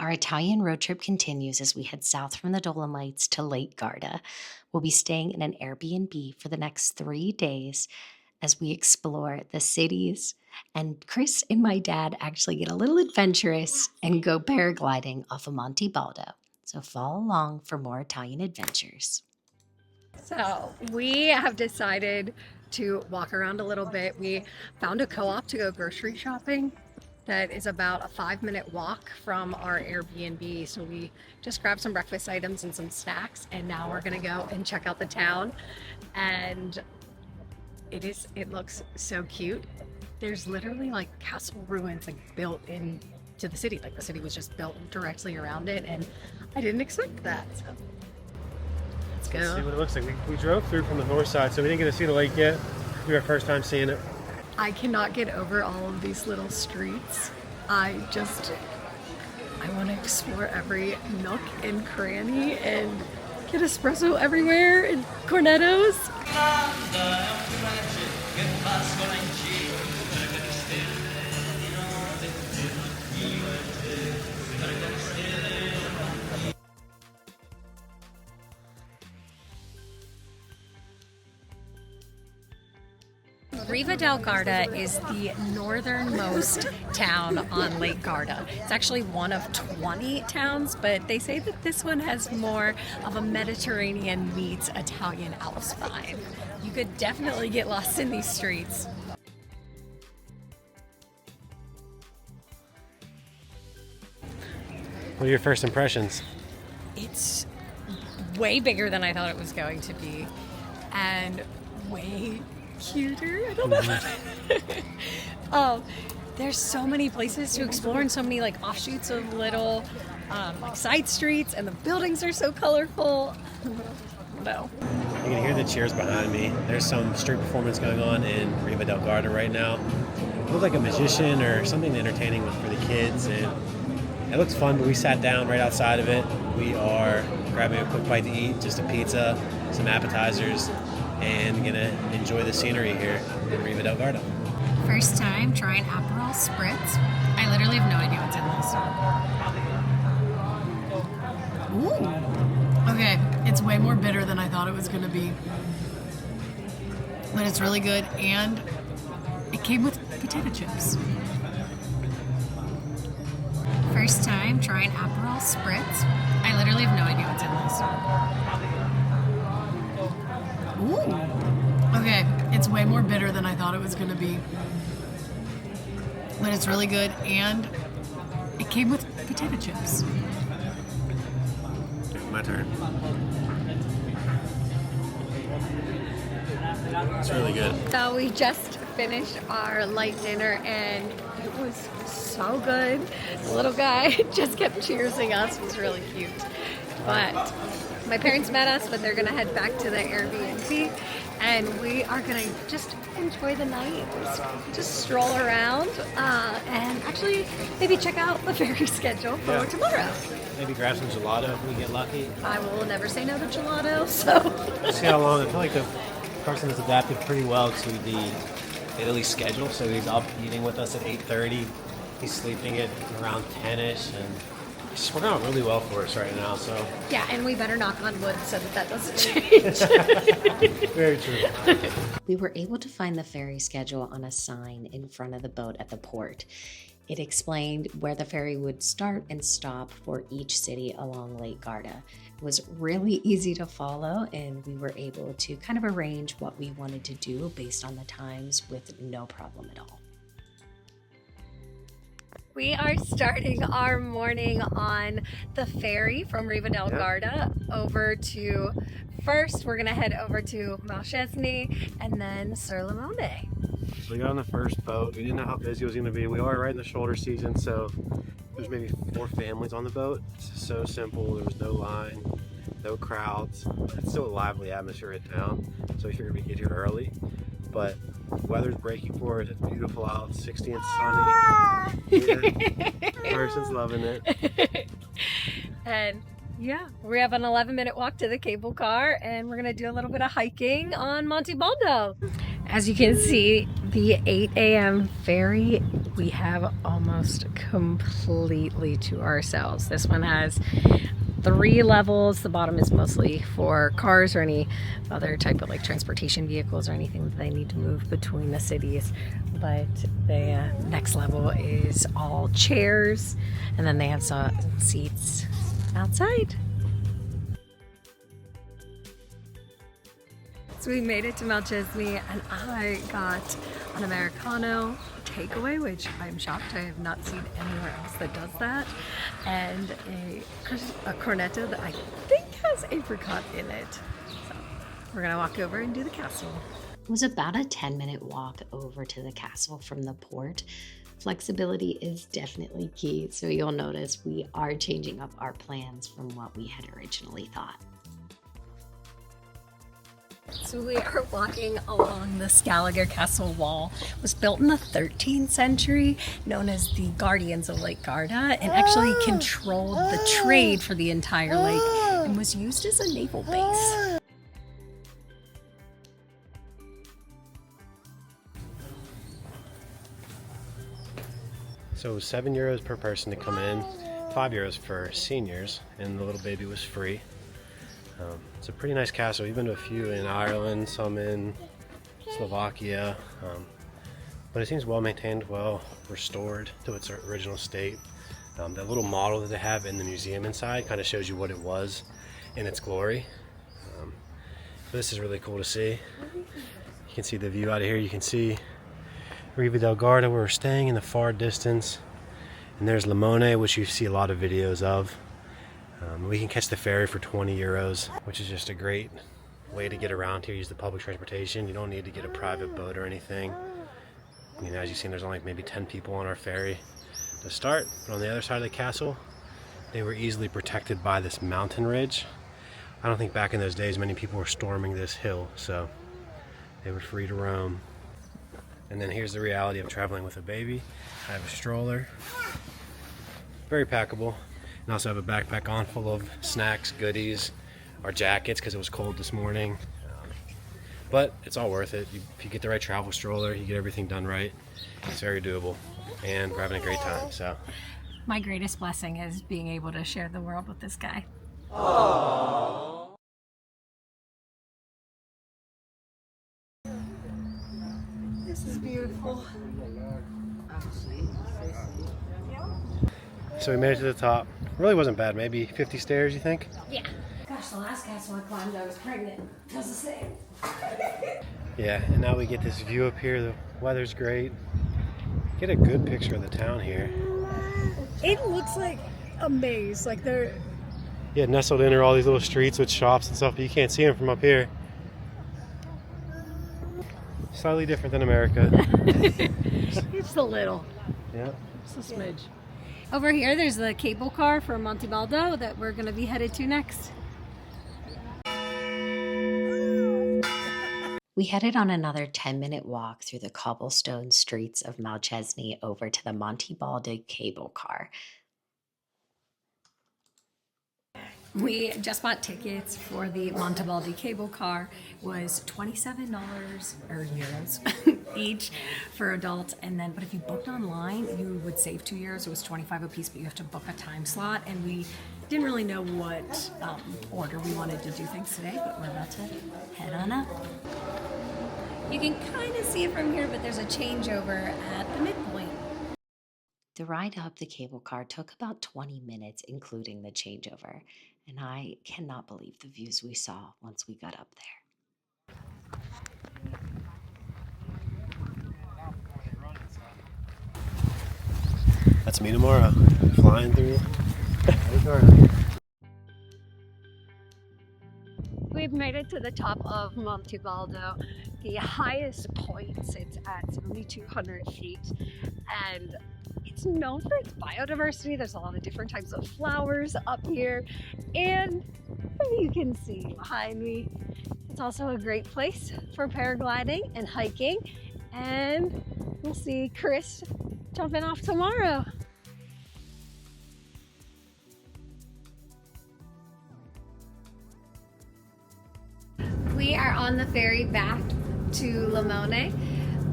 Our Italian road trip continues as we head south from the Dolomites to Lake Garda. We'll be staying in an Airbnb for the next 3 days as we explore the cities. And Chris and my dad actually get a little adventurous and go paragliding off of Monte Baldo. So follow along for more Italian adventures. So we have decided to walk around a little bit. We found a co-op to go grocery shopping that is about a 5-minute walk from our Airbnb. So we just grabbed some breakfast items and some snacks, and now we're gonna go and check out the town. And it looks so cute. There's literally like castle ruins like built into the city. Like the city was just built directly around it, and I didn't expect that. So let's go. Let's see what it looks like. We drove through from the north side, so we didn't get to see the lake yet. It was our first time seeing it. I cannot get over all of these little streets. I want to explore every nook and cranny and get espresso everywhere and cornettos. Riva Del Garda is the northernmost town on Lake Garda. It's actually one of 20 towns, but they say that this one has more of a Mediterranean meets Italian Alps vibe. You could definitely get lost in these streets. What are your first impressions? It's way bigger than I thought it was going to be, and way cuter. I don't know. There's so many places to explore and so many like offshoots of little like side streets, and the buildings are so colorful. No. You can hear the cheers behind me. There's some street performance going on in Riva Del Garda right now. It looks like a magician or something entertaining for the kids, and it looks fun, but we sat down right outside of it. We are grabbing a quick bite to eat, just a pizza, some appetizers, and gonna enjoy the scenery here in Riva Del Garda. First time trying Aperol Spritz. I literally have no idea what's in this. Ooh. Okay, it's way more bitter than I thought it was gonna be. But it's really good, and it came with potato chips. First time trying Aperol Spritz. I literally have no idea what's in this. Ooh. Okay, it's way more bitter than I thought it was going to be. But it's really good, and it came with potato chips. My turn. It's really good. So we just finished our light dinner, and it was so good. The little guy just kept cheersing us. It was really cute. But my parents met us, but they're gonna head back to the Airbnb, and we are gonna just enjoy the night, just stroll around, and actually maybe check out the ferry schedule for tomorrow. Maybe grab some gelato if we get lucky. I will never say no to gelato, so. Let's see how long. I feel like the person has adapted pretty well to the Italy schedule, so he's up eating with us at 8:30. He's sleeping at around 10ish, and it's working out really well for us right now. So Yeah, and we better knock on wood so that doesn't change. very true. We were able to find the ferry schedule on a sign in front of the boat at the port. It explained where the ferry would start and stop for each city along Lake Garda. It was really easy to follow, and we were able to kind of arrange what we wanted to do based on the times with no problem at all. We are starting our morning on the ferry from Riva Del Garda over to, first we're gonna head over to Malcesine and then Limone. So we got on the first boat. We didn't know how busy it was going to be. We are right in the shoulder season, so there's maybe 4 families on the boat. It's so simple. There was no line, no crowds. It's still a lively atmosphere in town, so we figured we'd get here early. But the weather's breaking for us. It's beautiful out, 60 and sunny. Yeah. Person's loving it. And yeah, we have an 11-minute walk to the cable car, and we're gonna do a little bit of hiking on Monte Baldo. As you can see, the 8 a.m. ferry, we have almost completely to ourselves. This one has 3 levels. The bottom is mostly for cars or any other type of like transportation vehicles or anything that they need to move between the cities. But the next level is all chairs, and then they have some seats outside. So we made it to Malcesine, and I got an Americano takeaway, which I'm shocked I have not seen anywhere else that does that, and a cornetto that I think has apricot in it. So we're gonna walk over and do the castle. It was about a 10-minute walk over to the castle from the port. Flexibility is definitely key, so you'll notice we are changing up our plans from what we had originally thought. So we are walking along the Scaliger Castle wall. It was built in the 13th century, known as the Guardians of Lake Garda, and actually controlled the trade for the entire lake and was used as a naval base. So it was €7 per person to come in, €5 for seniors, and the little baby was free. It's a pretty nice castle. We've been to a few in Ireland, some in Slovakia, but it seems well maintained, well restored to its original state. That little model that they have in the museum inside kind of shows you what it was in its glory. So this is really cool to see. You can see the view out of here. You can see Riva Del Garda, where we're staying in the far distance, and there's Limone, which you see a lot of videos of. We can catch the ferry for €20, which is just a great way to get around here. Use the public transportation. You don't need to get a private boat or anything. You know, as you've seen, there's only maybe 10 people on our ferry to start. But on the other side of the castle, they were easily protected by this mountain ridge. I don't think back in those days many people were storming this hill, so they were free to roam. And then here's the reality of traveling with a baby. I have a stroller, very packable. And also have a backpack on full of snacks, goodies, our jackets because it was cold this morning. But it's all worth it. If you get the right travel stroller, you get everything done right. It's very doable, and we're having a great time. So, My greatest blessing is being able to share the world with this guy. Aww. This is beautiful. So we made it to the top. Really wasn't bad. Maybe 50 stairs, you think? Yeah. Gosh, the last castle I climbed, I was pregnant. Feels the same. Yeah, and now we get this view up here. The weather's great. Get a good picture of the town here. It looks like a maze. Like they're... Yeah, nestled in are all these little streets with shops and stuff, but you can't see them from up here. Slightly different than America. It's a little. Yeah. Just a smidge. Over here, there's the cable car for Monte Baldo that we're going to be headed to next. We headed on another 10-minute walk through the cobblestone streets of Malcesine over to the Monte Baldo cable car. We just bought tickets for the Monte Baldo cable car. It was $27 or euros each for adults, and then but if you booked online, you would save €2. It was 25 a piece, but you have to book a time slot, and we didn't really know what order we wanted to do things today, but we're about to head on up. You can kind of see it from here, but there's a changeover at the midpoint. The ride up the cable car took about 20 minutes, including the changeover, and I cannot believe the views we saw once we got up there. That's me tomorrow, flying through Lake Garda. We've made it to the top of Monte Baldo. The highest point sits at 7,200 feet, and it's known for its biodiversity. There's a lot of different types of flowers up here, and you can see behind me, it's also a great place for paragliding and hiking, and we'll see Chris jumping off tomorrow. We are on the ferry back to Limone.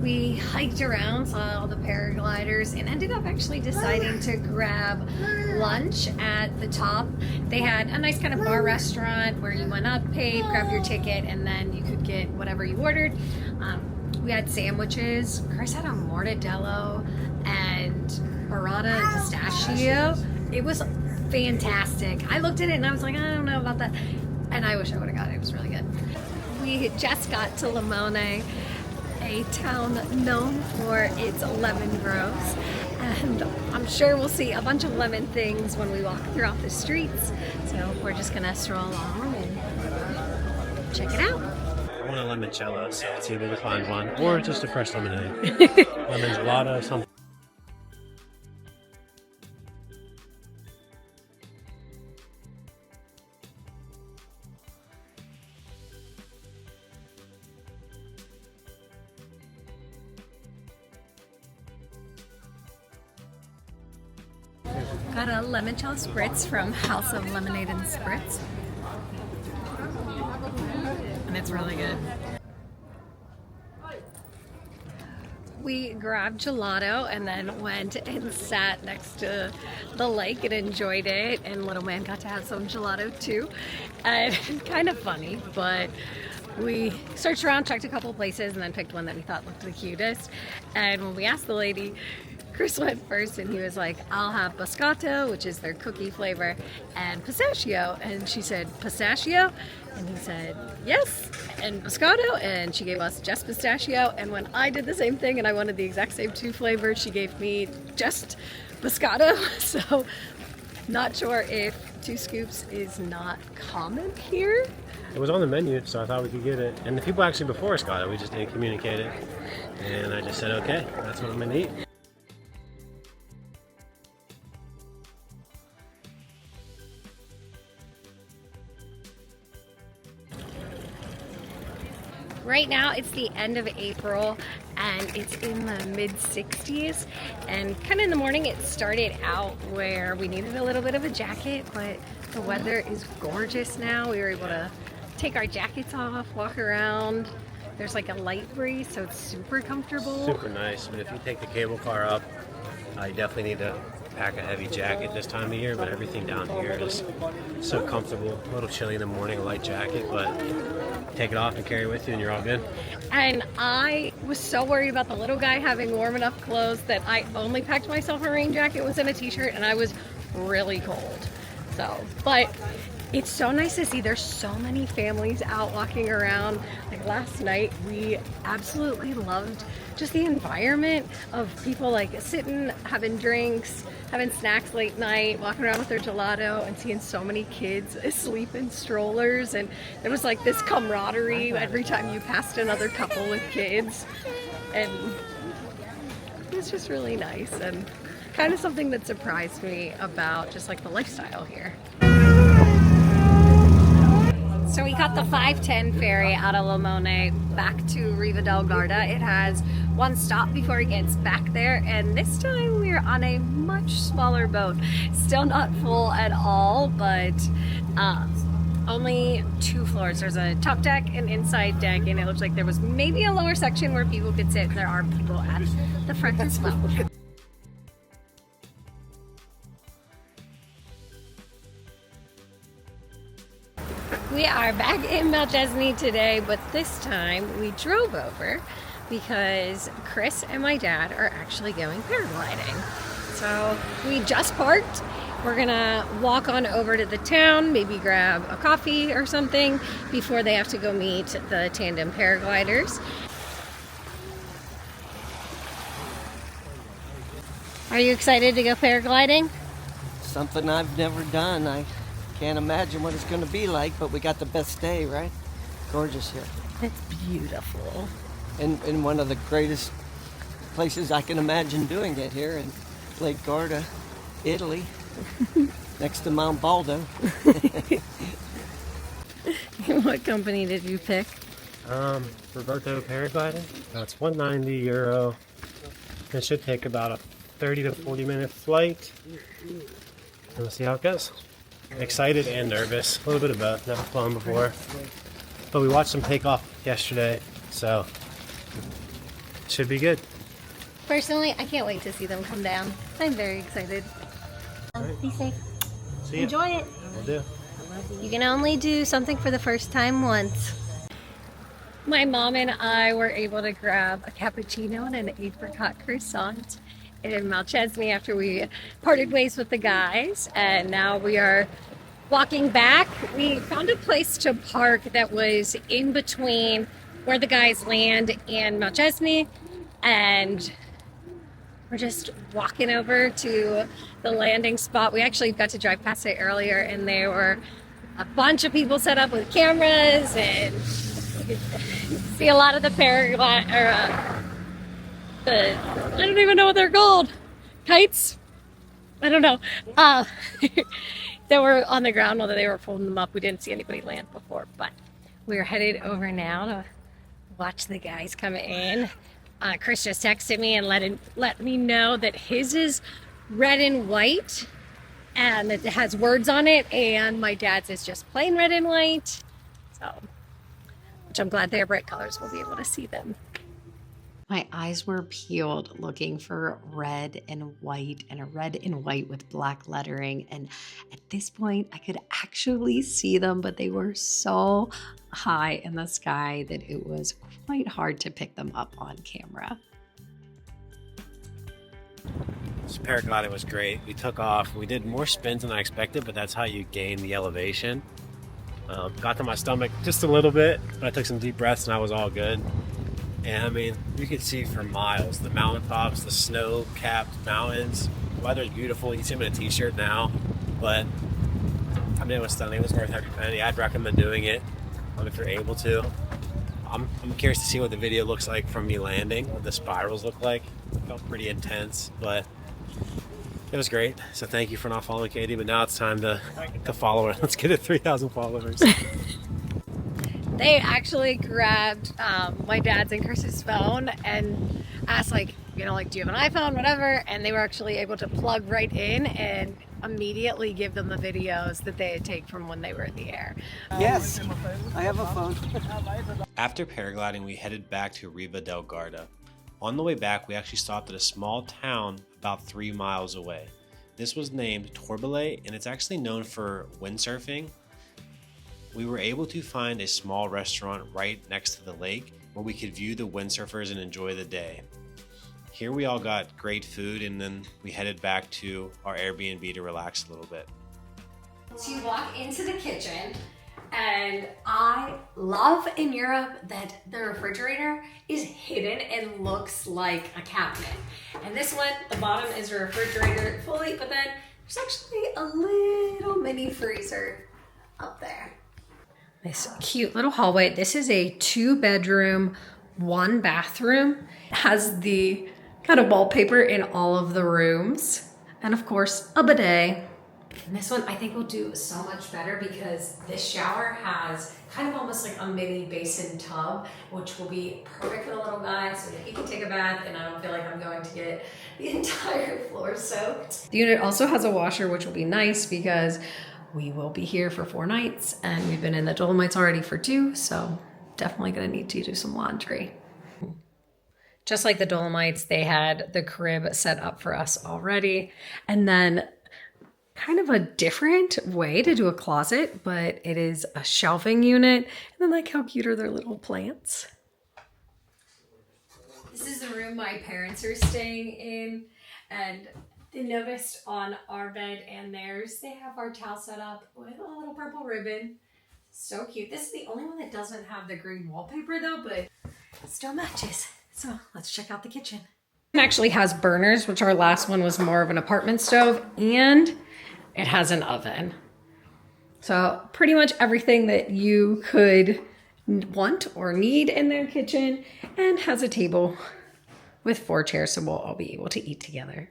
We hiked around, saw all the paragliders, and ended up actually deciding to grab lunch at the top. They had a nice kind of bar restaurant where you went up, paid, grabbed your ticket, and then you could get whatever you ordered. We had sandwiches. Chris had a mortadello and burrata and pistachio. It was fantastic. I looked at it and I was like, I don't know about that. And I wish I would have got it. It was really good. We just got to Limone, a town known for its lemon groves, and I'm sure we'll see a bunch of lemon things when we walk throughout the streets. So we're just gonna stroll along and check it out. I want a limoncello, so let's see if we can find one, or just a fresh lemonade. Lemon gelato, something. Got a limoncello spritz from House of Lemonade and Spritz. And it's really good. We grabbed gelato and then went and sat next to the lake and enjoyed it. And little man got to have some gelato too. And kind of funny, but we searched around, checked a couple of places, and then picked one that we thought looked the cutest. And when we asked the lady, Chris went first and he was like, I'll have biscotto, which is their cookie flavor, and pistachio. And she said, pistachio? And he said, yes, and biscotto. And she gave us just pistachio. And when I did the same thing and I wanted the exact same two flavors, she gave me just biscotto. So not sure if 2 scoops is not common here. It was on the menu, so I thought we could get it. And the people actually before us got it, we just didn't communicate it. And I just said, okay, that's what I'm gonna eat. Right now it's the end of April and it's in the mid-60s, and kind of in the morning it started out where we needed a little bit of a jacket, but the weather is gorgeous now. We were able to take our jackets off, walk around. There's like a light breeze, so it's super comfortable. Super nice, but if you take the cable car up, you definitely need to pack a heavy jacket this time of year, but everything down here is so comfortable. A little chilly in the morning, a light jacket, but take it off and carry it with you and you're all good. And I was so worried about the little guy having warm enough clothes that I only packed myself a rain jacket, was in a t-shirt, and I was really cold. So, but it's so nice to see there's so many families out walking around. Like last night, we absolutely loved just the environment of people like sitting, having drinks, having snacks late night, walking around with their gelato, and seeing so many kids asleep in strollers. And there was like this camaraderie every time you passed another couple with kids. And it's just really nice and kind of something that surprised me about just like the lifestyle here. So we got the 5:10 ferry out of Limone back to Riva Del Garda. It has one stop before it gets back there, and this time we're on a much smaller boat. Still not full at all, but only 2 floors. There's a top deck and inside deck, and it looks like there was maybe a lower section where people could sit. There are people at the front as well. We are back in Malcesine today, but this time we drove over because Chris and my dad are actually going paragliding. So we just parked. We're gonna walk on over to the town, maybe grab a coffee or something before they have to go meet the tandem paragliders. Are you excited to go paragliding? Something I've never done. I can't imagine what it's going to be like, but we got the best day, right? Gorgeous here. It's beautiful. And one of the greatest places I can imagine doing it here in Lake Garda, Italy, next to Mount Baldo. What company did you pick? Roberto Paragliding. It's €190. It should take about a 30 to 40 minute flight. And we'll see how it goes. Excited and nervous. A little bit of both. Never flown before. But we watched them take off yesterday, so Should be good. Personally, I can't wait to see them come down. I'm very excited. Be safe. See ya. Enjoy it. Will do. You can only do something for the first time once. My mom and I were able to grab a cappuccino and an apricot croissant in Malcesine after we parted ways with the guys, and now we are walking back. We found a place to park that was in between where the guys land and Malcesine, and we're just walking over to the landing spot. We actually got to drive past it earlier, and there were a bunch of people set up with cameras, and you could see a lot of the paragliding, or I don't even know what they're called. Kites? I don't know. That were on the ground while they were folding them up. We didn't see anybody land before, but we're headed over now to watch the guys come in. Chris just texted me and let me know that his is red and white, and it has words on it, and my dad's is just plain red and white. So, which I'm glad they're bright colors. We'll be able to see them. My eyes were peeled looking for red and white, and a red and white with black lettering. And at this point, I could actually see them, but they were so high in the sky that it was quite hard to pick them up on camera. This paragliding was great. We took off. We did more spins than I expected, but that's how you gain the elevation. Got to my stomach just a little bit, but I took some deep breaths and I was all good. And I mean, you could see for miles the mountaintops, the snow-capped mountains. The weather's beautiful. You can see them in a t-shirt now, but I mean, it was stunning. It was worth every penny. I'd recommend doing it if you're able to. I'm curious to see what the video looks like from me landing, what the spirals look like. It felt pretty intense, but it was great. So thank you for not following Katie, but now it's time to follow her. Let's get to 3,000 followers. They actually grabbed my dad's and Chris's phone and asked, like, you know, like, do you have an iPhone, whatever? And they were actually able to plug right in and immediately give them the videos that they had taken from when they were in the air. Yes, I have a phone. After paragliding, we headed back to Riva Del Garda. On the way back, we actually stopped at a small town about 3 miles away. This was named Torbole, and it's actually known for windsurfing. We were able to find a small restaurant right next to the lake where we could view the windsurfers and enjoy the day. Here we all got great food, and then we headed back to our Airbnb to relax a little bit. So you walk into the kitchen, and I love in Europe that the refrigerator is hidden and looks like a cabinet. And this one, the bottom is a refrigerator fully, but then there's actually a little mini freezer up there. This cute little hallway. This is a 2-bedroom, 1-bathroom. It has the kind of wallpaper in all of the rooms. And of course, a bidet. And this one I think will do so much better because this shower has kind of almost like a mini basin tub, which will be perfect for the little guy so that he can take a bath and I don't feel like I'm going to get the entire floor soaked. The unit also has a washer, which will be nice because we will be here for 4 nights and we've been in the Dolomites already for 2, so definitely gonna need to do some laundry. Just like the Dolomites, they had the crib set up for us already. And then kind of a different way to do a closet, but it is a shelving unit. And then like how cute are their little plants? This is the room my parents are staying in, and they noticed on our bed and theirs, they have our towel set up with a little purple ribbon. So cute. This is the only one that doesn't have the green wallpaper though, but it still matches. So let's check out the kitchen. It actually has burners, which our last one was more of an apartment stove, and it has an oven. So pretty much everything that you could want or need in their kitchen, and has a table with 4 chairs so we'll all be able to eat together.